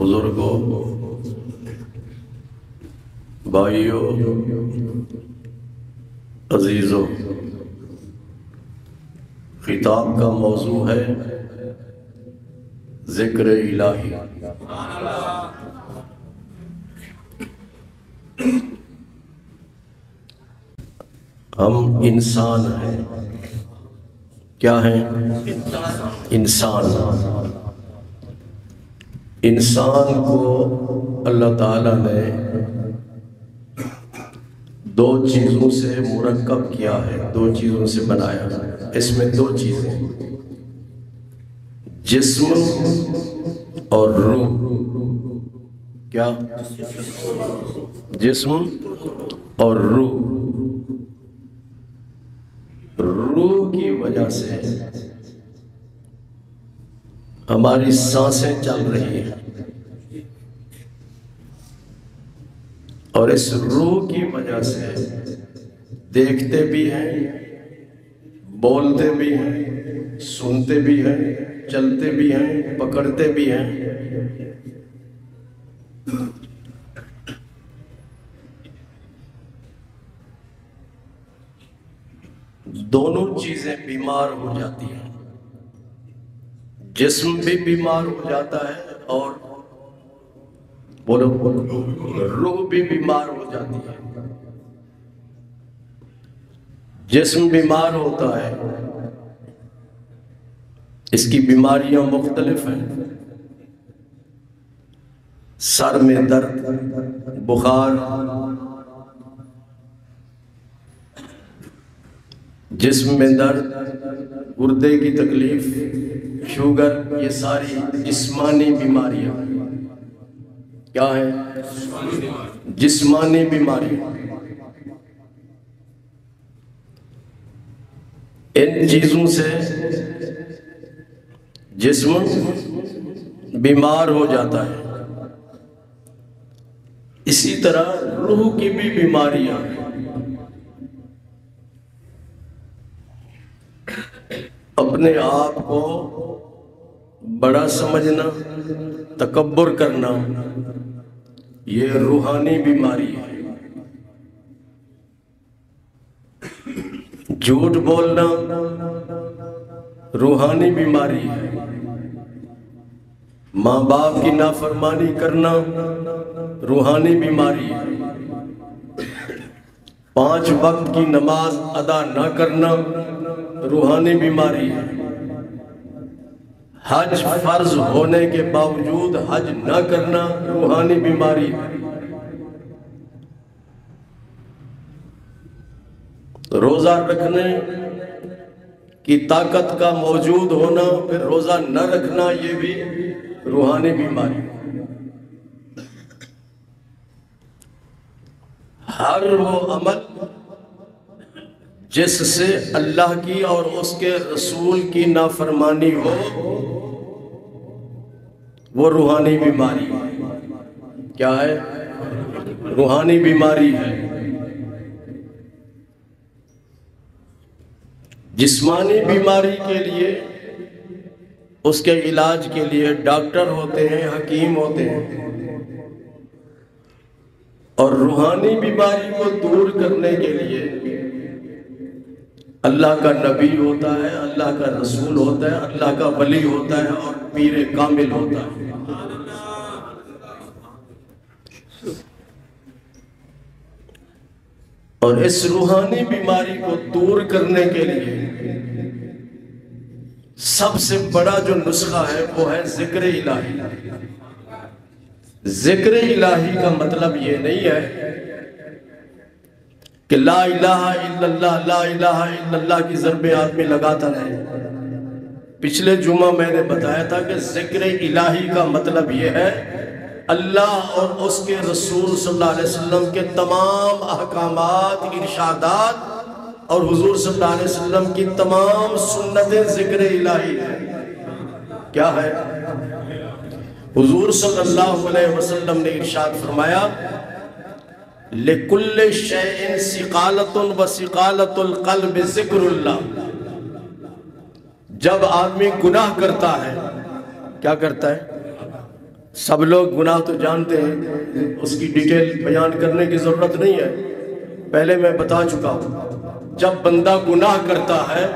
بزرگوں، بھائیوں، عزیزوں، خطاب کا موضوع ہے ذکر الہی۔ ہم انسان ہیں۔ کیا ہیں؟ انسان۔ انسان کو اللہ تعالیٰ نے دو چیزوں سے مرکب کیا ہے، دو چیزوں سے بنایا۔ اس میں دو چیزیں، جسم اور روح۔ کیا؟ جسم اور روح۔ روح کی وجہ سے ہماری سانسیں چل رہی ہیں، اور اس روح کی وجہ سے دیکھتے بھی ہیں، بولتے بھی ہیں، سنتے بھی ہیں، چلتے بھی ہیں، پکڑتے بھی ہیں۔ دونوں چیزیں بیمار ہو جاتی ہیں، جسم بھی بیمار ہو جاتا ہے اور بولو روح بھی بیمار ہو جاتی ہے۔ جسم بیمار ہوتا ہے، اس کی بیماریاں مختلف ہیں۔ سر میں درد، بخار، جسم میں درد، گردے کی تکلیف، شوگر، یہ ساری جسمانی بیماریاں۔ کیا ہے؟ جسمانی بیماری۔ ان چیزوں سے جسم بیمار ہو جاتا ہے۔ اسی طرح روح کی بھی بیماریاں ہیں۔ اپنے آپ کو بڑا سمجھنا، تکبر کرنا، یہ روحانی بیماری ہے۔ جھوٹ بولنا روحانی بیماری ہے۔ ماں باپ کی نافرمانی کرنا روحانی بیماری ہے۔ 5 وقت کی نماز ادا نہ کرنا روحانی بیماری ہے۔ حج فرض ہونے کے باوجود حج نہ کرنا روحانی بیماری ہے۔ روزہ رکھنے کی طاقت کا موجود ہونا پھر روزہ نہ رکھنا، یہ بھی روحانی بیماری ہے۔ ہر وہ عمل جس سے اللہ کی اور اس کے رسول کی نافرمانی ہو، وہ روحانی بیماری ہے۔ کیا ہے؟ روحانی بیماری ہے۔ جسمانی بیماری کے لیے، اس کے علاج کے لیے ڈاکٹر ہوتے ہیں، حکیم ہوتے ہیں، اور روحانی بیماری کو دور کرنے کے لیے اللہ کا نبی ہوتا ہے، اللہ کا رسول ہوتا ہے، اللہ کا ولی ہوتا ہے، اور پیر کامل ہوتا ہے۔ اور اس روحانی بیماری کو دور کرنے کے لیے سب سے بڑا جو نسخہ ہے وہ ہے ذکر الہی۔ ذکر الہی کا مطلب یہ نہیں ہے کہ لا الہ الا اللہ، لا الہ الا اللہ کی ضربیں آدمی لگاتا رہے۔ پچھلے جمعہ میں نے بتایا تھا کہ ذکر الہی کا مطلب یہ ہے اللہ اور اس کے رسول صلی اللہ علیہ وسلم کے تمام احکامات، ارشادات اور حضور صلی اللہ علیہ وسلم کی تمام سنتیں ذکر الہی ہیں۔ کیا ہے؟ حضور صلی اللہ علیہ وسلم نے ارشاد فرمایا لِكُلِّ شَيْءٍ سِقَالَةٌ وَسِقَالَةُ الْقَلْبِ ذِكْرُ اللَّهِ۔ جب آدمی گناہ کرتا ہے، کیا کرتا ہے؟ سب لوگ گناہ تو جانتے ہیں، اس کی ڈیٹیل بیان کرنے کی ضرورت نہیں ہے، پہلے میں بتا چکا ہوں۔ جب بندہ گناہ کرتا ہے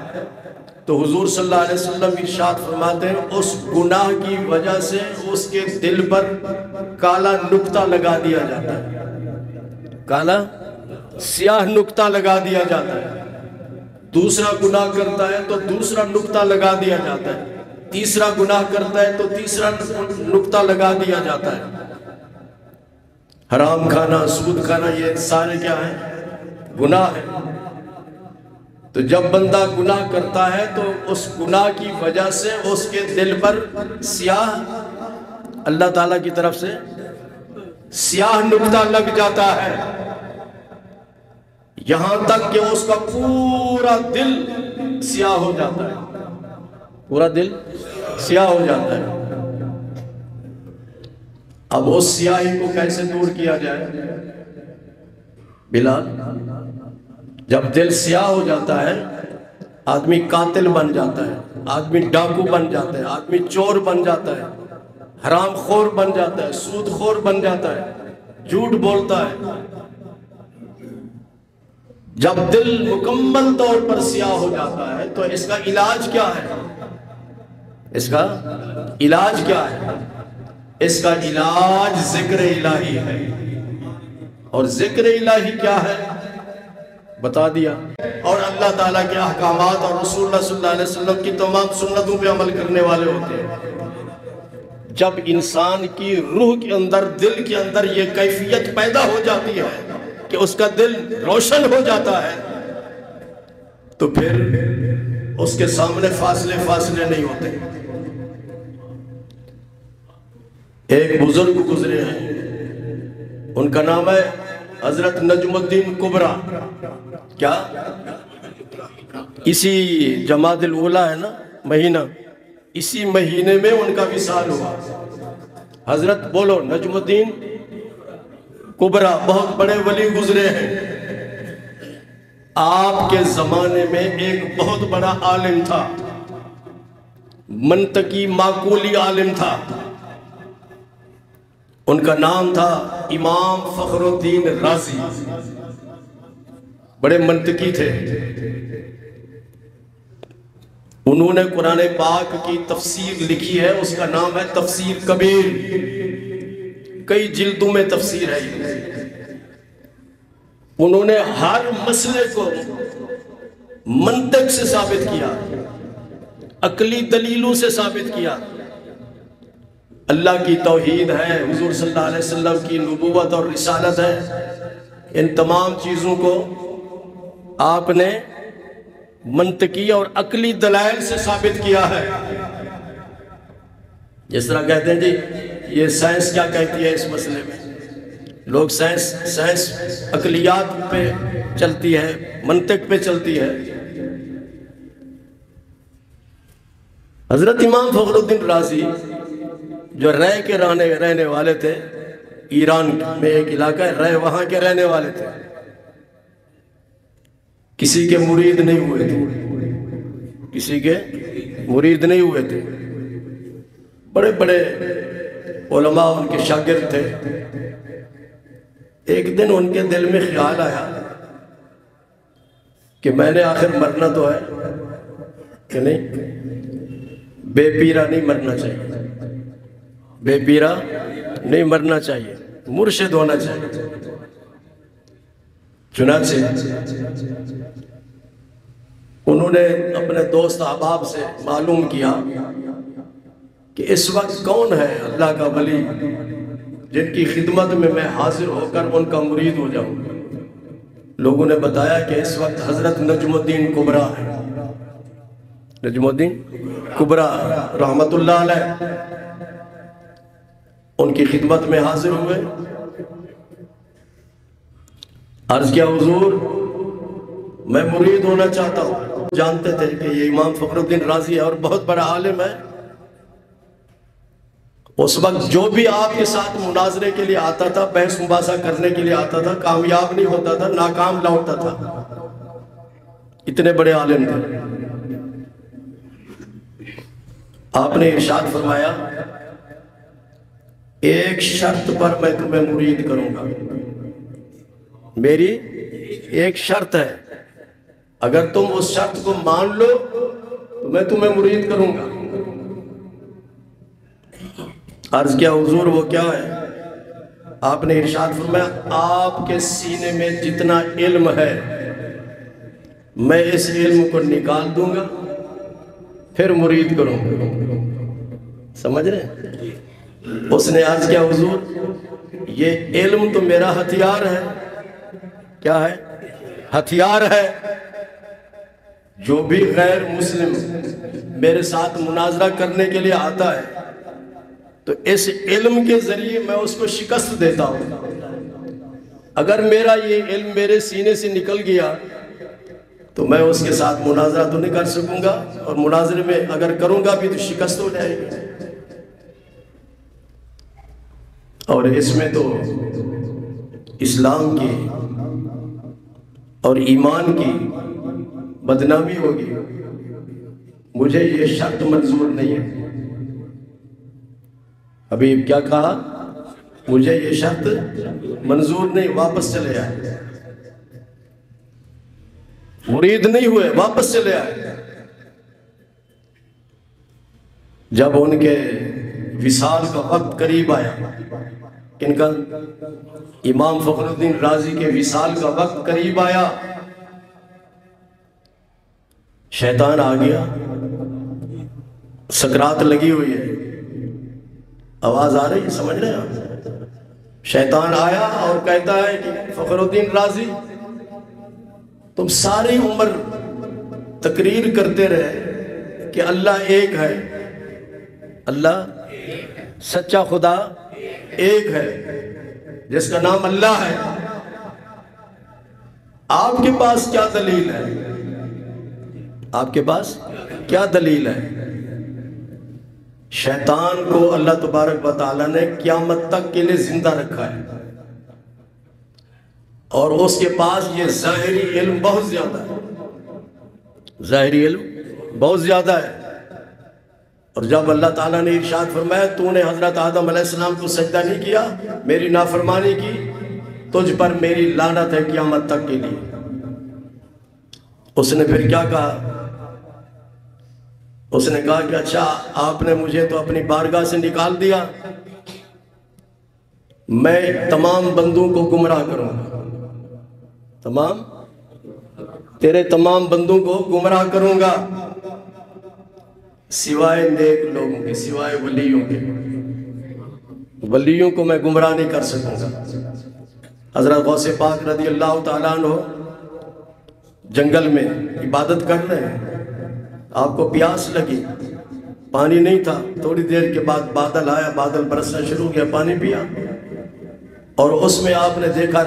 تو حضور صلی اللہ علیہ وسلم ارشاد فرماتے ہیں اس گناہ کی وجہ سے اس کے دل پر کالا نقطہ لگا دیا جاتا ہے، کالا سیاہ نقطہ لگا دیا جاتا ہے۔ دوسرا گناہ کرتا ہے تو دوسرا نقطہ لگا دیا جاتا ہے، تیسرا گناہ کرتا ہے تو تیسرا نقطہ لگا دیا جاتا ہے۔ حرام کھانا، سود کھانا، یہ سارے کیا ہیں؟ گناہ ہے۔ تو جب بندہ گناہ کرتا ہے تو اس گناہ کی وجہ سے اس کے دل پر سیاہ، اللہ تعالیٰ کی طرف سے سیاہ نقطہ لگ جاتا ہے، یہاں تک کہ اس کا پورا دل سیاہ ہو جاتا ہے، پورا دل سیاہ ہو جاتا ہے۔ اب اس سیاہی کو کیسے دور کیا جائے؟ بلال، جب دل سیاہ ہو جاتا ہے آدمی قاتل بن جاتا ہے، آدمی ڈاکو بن جاتا ہے، آدمی چور بن جاتا ہے، حرام خور بن جاتا ہے، سود خور بن جاتا ہے، جھوٹ بولتا ہے۔ جب دل مکمل طور پر سیاہ ہو جاتا ہے تو اس کا علاج کیا ہے؟ اس کا علاج کیا ہے؟ اس کا علاج ذکر الہی ہے۔ اور ذکر الہی کیا ہے بتا دیا، اور اللہ تعالیٰ کے احکامات اور رسول اللہ صلی اللہ علیہ وسلم کی تمام سنتوں پہ عمل کرنے والے ہوتے ہیں۔ جب انسان کی روح کے اندر، دل کے اندر یہ کیفیت پیدا ہو جاتی ہے کہ اس کا دل روشن ہو جاتا ہے تو پھر اس کے سامنے فاصلے نہیں ہوتے۔ ایک بزرگ گزرے ہیں، ان کا نام ہے حضرت نجم الدین کبرا۔ کیا؟ اسی جمادی الاولیٰ ہے نا مہینہ، اسی مہینے میں ان کا وصال ہوا۔ حضرت بولو نجم الدین کبرا، بہت بڑے ولی گزرے ہیں۔ آپ کے زمانے میں ایک بہت بڑا عالم تھا، منطقی معقولی عالم تھا، ان کا نام تھا امام فخر الدین رازی۔ بڑے منطقی تھے، انہوں نے قرآن پاک کی تفسیر لکھی ہے، اس کا نام ہے تفسیر کبیر، کئی جلدوں میں تفسیر ہے یہ۔ انہوں نے ہر مسئلے کو منطق سے ثابت کیا، عقلی دلیلوں سے ثابت کیا۔ اللہ کی توحید ہے، حضور صلی اللہ علیہ وسلم کی نبوت اور رسالت ہے، ان تمام چیزوں کو آپ نے منطقی اور عقلی دلائل سے ثابت کیا ہے۔ جس طرح کہتے ہیں جی یہ سائنس کیا کہتی ہے اس مسئلے میں، لوگ سائنس عقلیات پہ چلتی ہے، منطق پہ چلتی ہے۔ حضرت امام فخر الدین رازی جو رے کے رہنے والے تھے، ایران میں ایک علاقہ ہے رے، وہاں کے رہنے والے تھے، کسی کے مرید نہیں ہوئے تھے، کسی کے مرید نہیں ہوئے تھے، بڑے بڑے علماء ان کے شاگرد تھے۔ ایک دن ان کے دل میں خیال آیا کہ میں نے آخر مرنا تو ہے کہ نہیں، بے پیرا نہیں مرنا چاہیے، بے پیرا نہیں مرنا چاہیے، مرشد ہونا چاہیے۔ چنانچہ انہوں نے اپنے دوست احباب سے معلوم کیا کہ اس وقت کون ہے اللہ کا ولی جن کی خدمت میں میں حاضر ہو کر ان کا مرید ہو جاؤں۔ لوگوں نے بتایا کہ اس وقت حضرت نجم الدین کبرا ہے، نجم الدین کبرا رحمت اللہ علیہ، ان کی خدمت میں حاضر ہوئے۔ عرض کیا حضور میں مرید ہونا چاہتا ہوں۔ جانتے تھے کہ یہ امام فخر الدین رازی ہے اور بہت بڑا عالم ہے۔ اس وقت جو بھی آپ کے ساتھ مناظرے کے لیے آتا تھا، بحث مباحثہ کرنے کے لیے آتا تھا، کامیاب نہیں ہوتا تھا، ناکام لوٹتا تھا، اتنے بڑے عالم تھے۔ آپ نے ارشاد فرمایا ایک شرط پر میں تمہیں مرید کروں گا، میری ایک شرط ہے، اگر تم اس شرط کو مان لو تو میں تمہیں مرید کروں گا۔ عرض کیا حضور وہ کیا ہے؟ آپ نے ارشاد فرمایا آپ کے سینے میں جتنا علم ہے میں اس علم کو نکال دوں گا پھر مرید کروں گا۔ سمجھ رہے ہیں؟ اس نے عرض کیا حضور یہ علم تو میرا ہتھیار ہے۔ کیا ہے؟ ہتھیار ہے۔ جو بھی غیر مسلم میرے ساتھ مناظرہ کرنے کے لیے آتا ہے تو اس علم کے ذریعے میں اس کو شکست دیتا ہوں۔ اگر میرا یہ علم میرے سینے سے نکل گیا تو میں اس کے ساتھ مناظرہ تو نہیں کر سکوں گا، اور مناظرے میں اگر کروں گا بھی تو شکست ہو جائے گی۔ اور اس میں تو اسلام کی اور ایمان کی بدنامی ہوگی۔ مجھے یہ شرط منظور نہیں ہے۔ حبیب کیا کہا؟ مجھے یہ شرط منظور نہیں، واپس چلے آئے۔ مرید نہیں ہوئے، واپس چلے آئے۔ جب ان کے وصال کا وقت قریب آیا، ان کا امام فخر الدین رازی کے وصال کا وقت قریب آیا، شیطان آ گیا، سکرات لگی ہوئی ہے، آواز آ رہی ہے، سمجھ رہے ہیں؟ شیطان آیا اور کہتا ہے کہ فخر الدین رازی تم ساری عمر تقریر کرتے رہے کہ اللہ ایک ہے، اللہ سچا خدا ایک ہے جس کا نام اللہ ہے، آپ کے پاس کیا دلیل ہے؟ آپ کے پاس کیا دلیل ہے؟ شیطان کو اللہ تبارک و تعالیٰ نے قیامت تک کے لیے زندہ رکھا ہے، اور اس کے پاس یہ ظاہری علم بہت زیادہ ہے، ظاہری علم بہت زیادہ ہے۔ اور جب اللہ تعالیٰ نے ارشاد فرمایا تو نے حضرت آدم علیہ السلام کو سجدہ نہیں کیا، میری نافرمانی کی، تجھ پر میری لعنت ہے قیامت تک کے لیے۔ اس نے پھر کیا کہا؟ اس نے کہا کہ اچھا آپ نے مجھے تو اپنی بارگاہ سے نکال دیا، میں تمام بندوں کو گمراہ کروں گا، تیرے تمام بندوں کو گمراہ کروں گا سوائے نیک لوگوں کے، سوائے ولیوں کے۔ ولیوں کو میں گمراہ نہیں کر سکوں گا۔ حضرت غوث پاک رضی اللہ تعالیٰ عنہ جنگل میں عبادت کر رہے ہیں، آپ کو پیاس لگی، پانی نہیں تھا، تھوڑی دیر کے بعد بادل آیا، بادل برسنا شروع کیا، پانی پیا، اور اس میں آپ نے دیکھا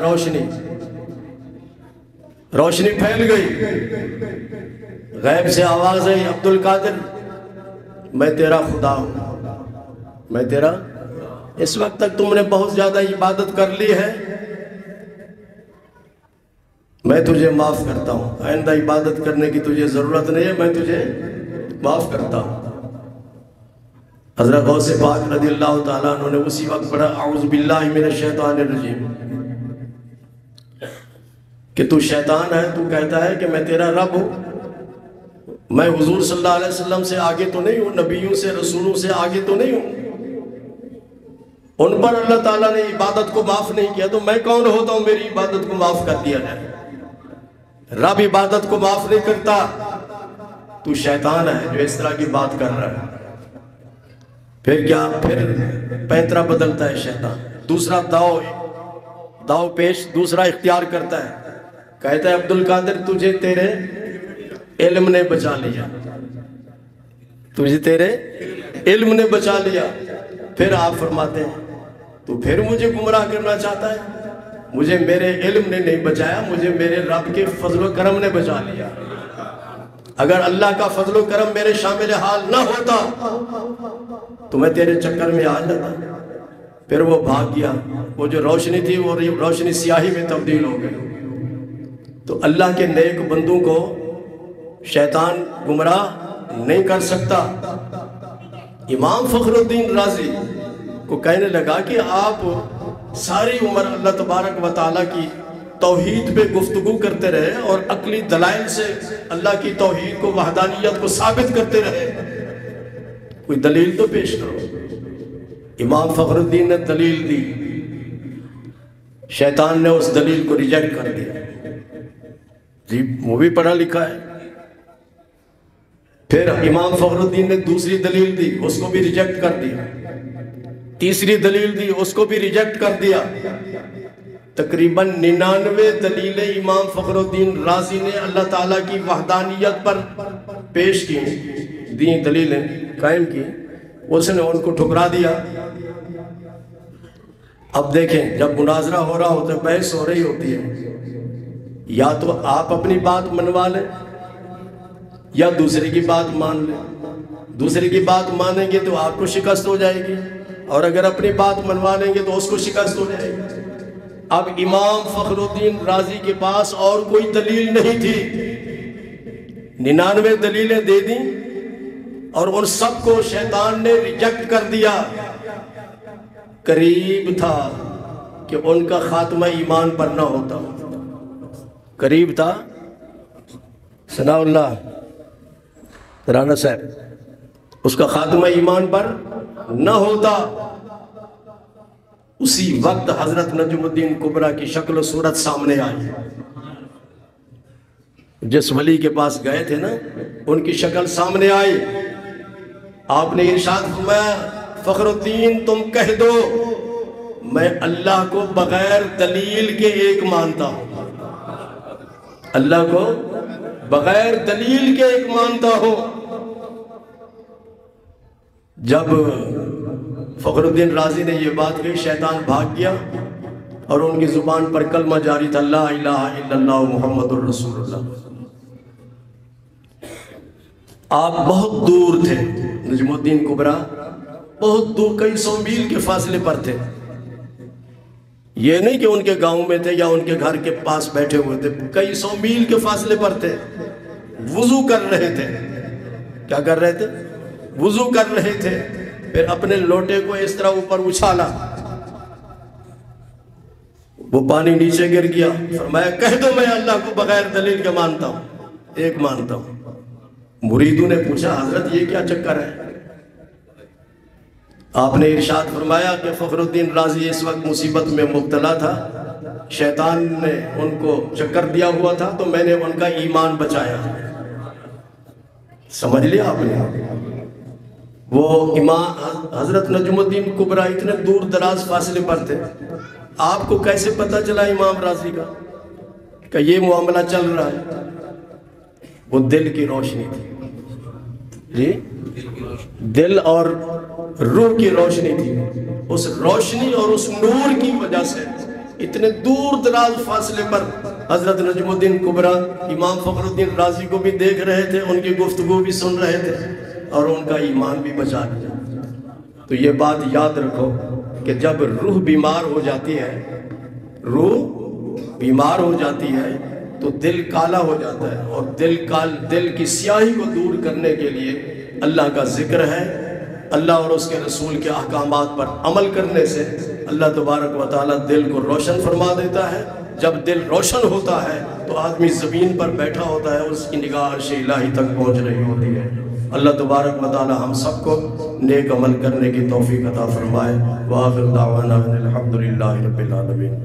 روشنی پھیل گئی۔ غیب سے آواز آئی، عبد القادر میں تیرا خدا ہوں، میں تیرا، اس وقت تک تم نے بہت زیادہ عبادت کر لی ہے، میں تجھے معاف کرتا ہوں، آئندہ عبادت کرنے کی تجھے ضرورت نہیں ہے، میں تجھے معاف کرتا ہوں۔ حضرت غوث پاک رضی اللہ تعالیٰ عنہ نے اسی وقت پڑھا اعوذ باللہ من الشیطان الرجیم، کہ تو شیطان ہے، تو کہتا ہے کہ میں تیرا رب ہوں، میں حضور صلی اللہ علیہ وسلم سے آگے تو نہیں ہوں، نبیوں سے رسولوں سے آگے تو نہیں ہوں، ان پر اللہ تعالیٰ نے عبادت کو معاف نہیں کیا، تو میں کون ہوتا ہوں میری عبادت کو معاف کر دیا جائے؟ رب عبادت کو معاف نہیں کرتا، تو شیطان ہے جو اس طرح کی بات کر رہا ہے۔ پھر کیا؟ پھر پینترا بدلتا ہے شیطان، دوسرا داؤ پیش دوسرا اختیار کرتا ہے، کہتا ہے عبد القادر تجھے تیرے علم نے بچا لیا، تجھے تیرے علم نے بچا لیا۔ پھر آپ فرماتے ہیں تو پھر مجھے گمراہ کرنا چاہتا ہے؟ مجھے میرے علم نے نہیں بچایا، مجھے میرے رب کے فضل و کرم نے بچا لیا۔ اگر اللہ کا فضل و کرم میرے شامل حال نہ ہوتا تو میں تیرے چکر میں آ جاتا۔ پھر وہ بھاگ گیا، وہ جو روشنی تھی وہ روشنی سیاہی میں تبدیل ہو گئی۔ تو اللہ کے نیک بندوں کو شیطان گمراہ نہیں کر سکتا۔ امام فخر الدین رازی وہ کہنے لگا کہ آپ ساری عمر اللہ تبارک و تعالیٰ کی توحید پہ گفتگو کرتے رہے اور عقلی دلائل سے اللہ کی توحید کو، وحدانیت کو ثابت کرتے رہے، کوئی دلیل تو پیش کرو۔ امام فخر الدین نے دلیل دی، شیطان نے اس دلیل کو ریجیکٹ کر دیا۔ جی وہ بھی پڑھا لکھا ہے۔ پھر امام فخر الدین نے دوسری دلیل دی، اس کو بھی ریجیکٹ کر دیا۔ تیسری دلیل دی، اس کو بھی ریجیکٹ کر دیا۔ تقریباً 99 دلیلیں امام فخر الدین رازی نے اللہ تعالیٰ کی وحدانیت پر پیش کی، دیں دلیلیں قائم کی، اس نے ان کو ٹھکرا دیا۔ اب دیکھیں، جب مناظرہ ہو رہا ہوتا ہے، بحث ہو رہی ہوتی ہے، یا تو آپ اپنی بات منوا لیں یا دوسرے کی بات مان لیں۔ دوسرے کی بات مانیں گے تو آپ کو شکست ہو جائے گی، اور اگر اپنی بات منوا لیں گے تو اس کو شکست ہو جائے گی۔ اب امام فخر الدین رازی کے پاس اور کوئی دلیل نہیں تھی، 99 دلیلیں دے دیں اور ان سب کو شیطان نے ریجیکٹ کر دیا۔ قریب تھا کہ ان کا خاتمہ ایمان پر نہ ہوتا، قریب تھا۔ ثناء اللہ رانا صاحب، اس کا خاتمہ ایمان پر نہ ہوتا۔ اسی وقت حضرت نجم الدین کبریٰ کی شکل و صورت سامنے آئی۔ جس ولی کے پاس گئے تھے نا، ان کی شکل سامنے آئی۔ آپ نے ارشاد فرمایا، فخر الدین تم کہہ دو میں اللہ کو بغیر دلیل کے ایک مانتا ہوں، اللہ کو بغیر دلیل کے ایک مانتا ہوں۔ جب فخر الدین رازی نے یہ بات کہی، شیطان بھاگ گیا اور ان کی زبان پر کلمہ جاری تھا، لا الہ الا اللہ محمد الرسول اللہ۔ آپ بہت دور تھے، نجم الدین کبریٰ بہت دور، کئی 100 میل کے فاصلے پر تھے۔ یہ نہیں کہ ان کے گاؤں میں تھے یا ان کے گھر کے پاس بیٹھے ہوئے تھے، کئی 100 میل کے فاصلے پر تھے۔ وضو کر رہے تھے، کیا کر رہے تھے؟ وضو کر رہے تھے۔ پھر اپنے لوٹے کو اس طرح اوپر اچھالا، وہ پانی نیچے گر گیا۔ فرمایا کہہ دو میں اللہ کو بغیر دلیل کے مانتا ہوں، ایک مانتا ہوں۔ مریدوں نے پوچھا حضرت یہ کیا چکر ہے؟ آپ نے ارشاد فرمایا کہ فخر الدین رازی اس وقت مصیبت میں مبتلا تھا، شیطان نے ان کو چکر دیا ہوا تھا، تو میں نے ان کا ایمان بچایا۔ سمجھ لیا آپ نے؟ وہ امام حضرت نجم الدین کبریٰ اتنے دور دراز فاصلے پر تھے، آپ کو کیسے پتہ چلا امام رازی کا کہ یہ معاملہ چل رہا ہے؟ وہ دل کی روشنی تھی، جی دل اور روح کی روشنی تھی۔ اس روشنی اور اس نور کی وجہ سے اتنے دور دراز فاصلے پر حضرت نجم الدین کبریٰ امام فخر الدین رازی کو بھی دیکھ رہے تھے، ان کی گفتگو بھی سن رہے تھے اور ان کا ایمان بھی بچا لیا۔ تو یہ بات یاد رکھو کہ جب روح بیمار ہو جاتی ہے، روح بیمار ہو جاتی ہے تو دل کالا ہو جاتا ہے، اور دل کی سیاہی کو دور کرنے کے لیے اللہ کا ذکر ہے۔ اللہ اور اس کے رسول کے احکامات پر عمل کرنے سے اللہ تبارک و تعالیٰ دل کو روشن فرما دیتا ہے۔ جب دل روشن ہوتا ہے تو آدمی زمین پر بیٹھا ہوتا ہے، اس کی نگاہ عرش الہی تک پہنچ رہی ہوتی ہے۔ اللہ تبارک و تعالیٰ ہم سب کو نیک عمل کرنے کی توفیق عطا فرمائے۔ وآخر دعوانا الحمدللہ رب العالمین۔